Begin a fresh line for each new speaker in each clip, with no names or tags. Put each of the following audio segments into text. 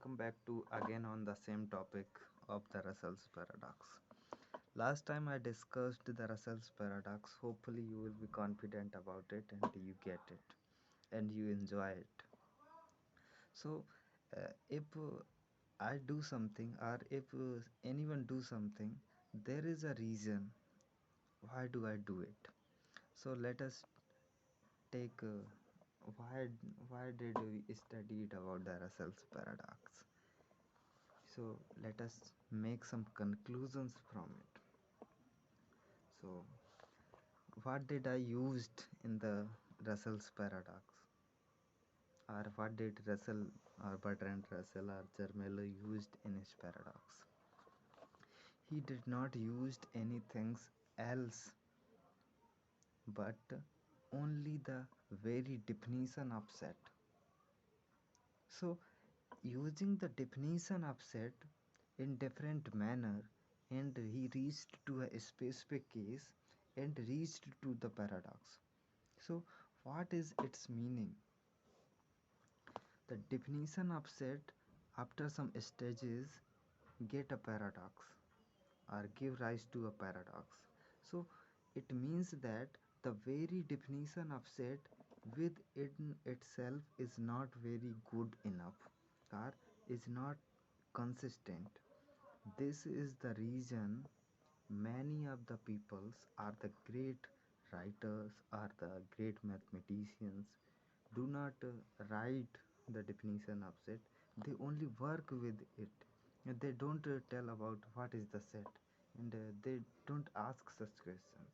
welcome back to again on the same topic of the Russell's paradox. Last time I discussed the Russell's paradox. Hopefully, you will be confident about it and you get it and you enjoy it. So, if I do something or if anyone do something, there is a reason why do I do it. So let us take why did we study it about the Russell's paradox. So let us make some conclusions from it. So what did I used in the Russell's paradox, or what did Russell or Bertrand Russell or Zermelo used in his paradox? He did not used anything else but only the very definition of set. So using the definition of set in different manner, and he reached to a specific case and reached to the paradox. So what is its meaning? The definition of set after some stages get a paradox or give rise to a paradox. So it means that the very definition of set within itself is not very good enough or is not consistent. This is the reason many of the peoples are the great writers or the great mathematicians do not write the definition of set. They only work with it, and they don't tell about what is the set, and they don't ask such questions.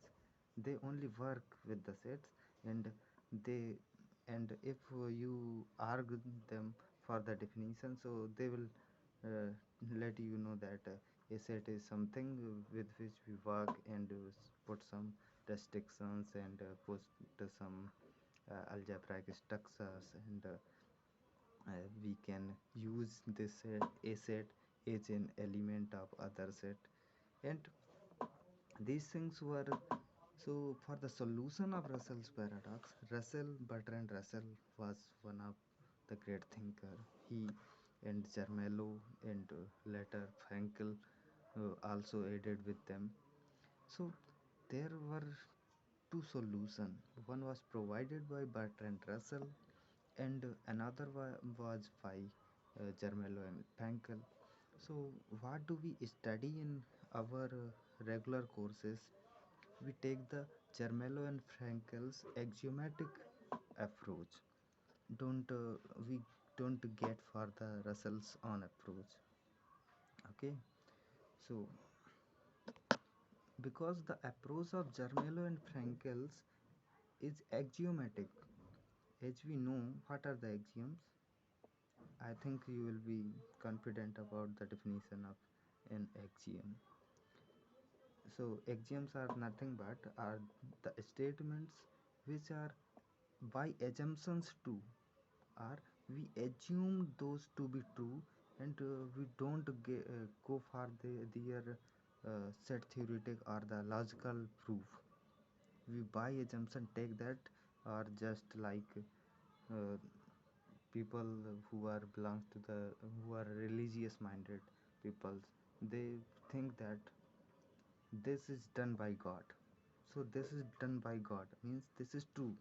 They only work with the sets, and they and if you argue them for the definition, so they will uh, let you know that a set is something with which we work and put some restrictions and put some algebraic structures, and we can use this a set as an element of other set, and these things were so. For the solution of Russell's paradox, Bertrand Russell was one of the great thinker. He and Zermelo and later Frankel also aided with them. So there were two solutions. One was provided by Bertrand Russell, and another was by Zermelo and Frankel. So what do we study in our regular courses? We take the Zermelo and Frankel's axiomatic approach. Don't we don't get for the Russell's own approach. Okay, so because the approach of Zermelo and Frankel's is axiomatic, as we know what are the axioms, I think you will be confident about the definition of an axiom. So axioms are nothing but are the statements which are by assumptions true, or we assume those to be true, and we don't go for their set theoretic or the logical proof. We by assumption take that, or just like uh, people who are belongs to the who are religious minded peoples, they think that this is done by God. So this is done by God means this is true.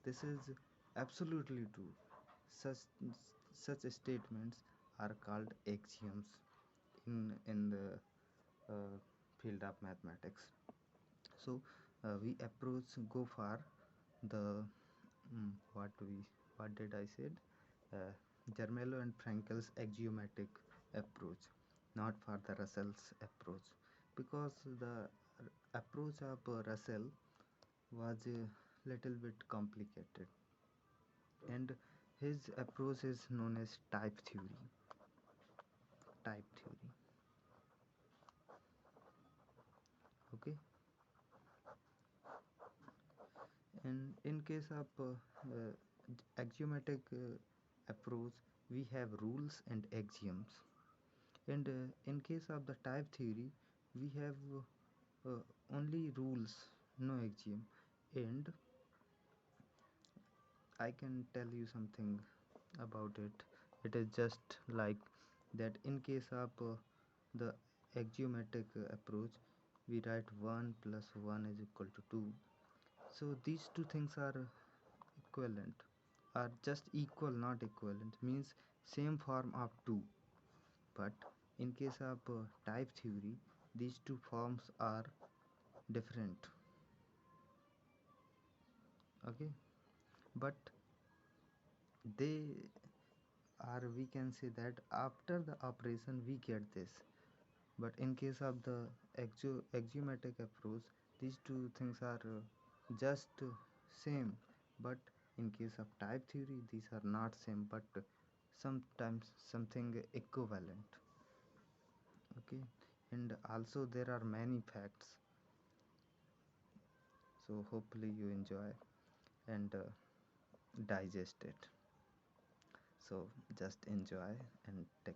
This is absolutely true. Such such statements are called axioms in the field of mathematics. So we approach go for the what did I said? Uh, Zermelo and Frankel's axiomatic approach, not for the Russell's approach, because the approach of Russell was a little bit complicated, and his approach is known as type theory. Type theory. Okay, and in case of axiomatic approach, we have rules and axioms, and in case of the type theory, we have uh, only rules, no axiom, and I can tell you something about it. It is just like that in case of the axiomatic approach, we write 1 plus 1 is equal to 2. So these two things are equivalent, are just equal, not equivalent, means same form of 2. But in case of type theory, these two forms are different. Okay, but they are, we can say that after the operation we get this. But in case of the axiomatic approach, these two things are just same. But in case of type theory, these are not same, but sometimes something equivalent. Okay, and also there are many facts, so hopefully you enjoy and digest it. So just enjoy and take